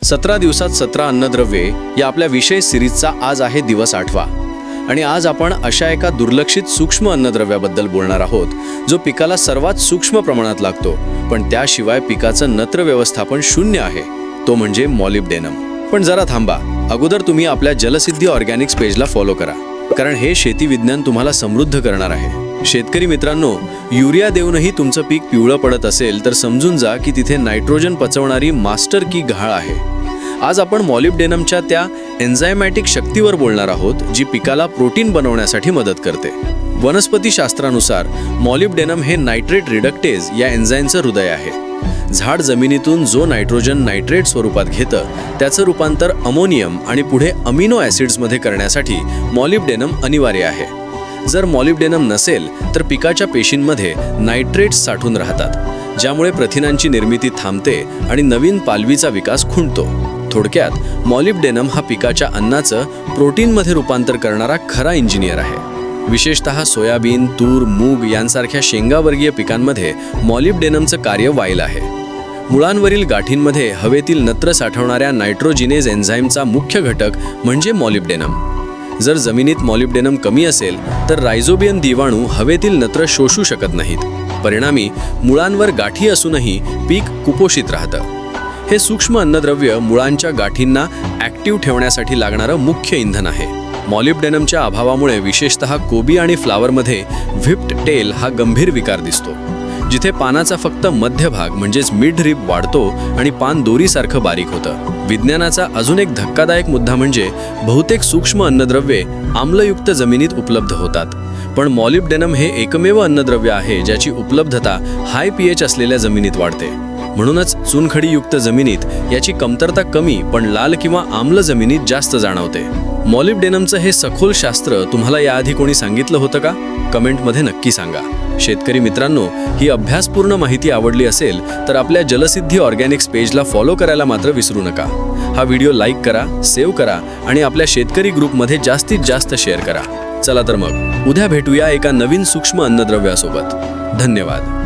17 दिवसात 17 अन्नद्रव्ये या आपल्या विषय सिरीजचा आज आहे दिवस 8वा आणि आज आपण अशा एका दुर्लक्षित सूक्ष्म अन्नद्रव्याबद्दल बोलणार आहोत जो पिकाला सर्वात सूक्ष्म प्रमाणात लागतो, पण त्याशिवाय पिकाचं नत्र व्यवस्थापन शून्य आहे, तो म्हणजे मॉलिब्डेनम. पण जरा थांबा, अगोदर तुम्ही आपल्या जलसिद्धी ऑर्गॅनिक्स पेजला फॉलो करा, कारण हे शेती विज्ञान तुम्हाला समृद्ध करणार आहे. शेतकरी मित्रांनो, युरिया देऊनही तुमचं पीक पिवळं पडत असेल तर समजून जा की तिथे नायट्रोजन पचवणारी मास्टर की घाळ आहे. आज आपण मॉलिब्डेनमच्या त्या एन्झायमॅटिक शक्तीवर बोलणार आहोत जी पिकाला प्रोटीन बनवण्यासाठी मदत करते. वनस्पती शास्त्रानुसार मॉलिब्डेनम हे नायट्रेट रिडक्टेज या एन्झाईमचं हृदय आहे. झाड जमिनीतून जो नायट्रोजन नायट्रेट स्वरूपात घेतं त्याचं रूपांतर अमोनियम आणि पुढे अमिनो ॲसिड्समध्ये करण्यासाठी मॉलिब्डेनम अनिवार्य आहे. जर मॉलिब्डेनम नसेल तर पिकाच्या पेशींमध्ये नायट्रेट्स साठून राहतात, ज्यामुळे प्रथिनांची निर्मिती थांबते आणि नवीन पालवीचा विकास खुंटतो. थोडक्यात मॉलिब्डेनम हा पिकाच्या अन्नाचं प्रोटीनमध्ये रूपांतर करणारा खरा इंजिनियर आहे. विशेषतः सोयाबीन, तूर, मूग यांसारख्या शेंगावर्गीय पिकांमध्ये मॉलिब्डेनमचं कार्य वाईल आहे. मुळांवरील गाठींमध्ये हवेतील नत्र साठवणाऱ्या नायट्रोजिनेज एन्झाईमचा मुख्य घटक म्हणजे मॉलिब्डेनम. जर जमिनीत मॉलिब्डेनम कमी असेल तर रायझोबियन दिवाणू हवेतील नत्र शोषू शकत नाहीत. परिणामी मुळांवर गाठी असूनही पीक कुपोषित राहतं. हे सूक्ष्म अन्नद्रव्य मुळांच्या गाठींना ॲक्टिव्ह ठेवण्यासाठी लागणारं मुख्य इंधन आहे. मॉलिब्डेनमच्या अभावामुळे विशेषतः कोबी आणि फ्लावरमध्ये व्हिप्ट टेल हा गंभीर विकार दिसतो, जिथे पानाचा फक्त मध्यभाग म्हणजेच मिड रिब वाढतो आणि पान दोरीसारखं बारीक होतं. विज्ञानाचा अजून एक धक्कादायक मुद्दा म्हणजे बहुतेक सूक्ष्म अन्नद्रव्ये आम्लयुक्त जमिनीत उपलब्ध होतात, पण मॉलिब्डेनम हे एकमेव अन्नद्रव्य आहे ज्याची उपलब्धता हाय पीएच असलेल्या जमिनीत वाढते. म्हणूनच चुनखडीयुक्त जमिनीत याची कमतरता कमी पण लाल किंवा आम्ल जमिनीत जास्त जाणवते. मॉलिब्डेनमचं हे सखोल शास्त्र तुम्हाला याआधी कोणी सांगितलं होतं का? कमेंटमध्ये नक्की सांगा. शेतकरी मित्रांनो, ही अभ्यासपूर्ण माहिती आवडली असेल तर आपल्या जलसिद्धी ऑर्गॅनिक्स पेजला फॉलो करायला मात्र विसरू नका. हा व्हिडिओ लाईक करा, सेव्ह करा आणि आपल्या शेतकरी ग्रुपमध्ये जास्तीत जास्त शेअर करा. चला तर मग उद्या भेटूया एका नवीन सूक्ष्म अन्नद्रव्यासोबत. धन्यवाद.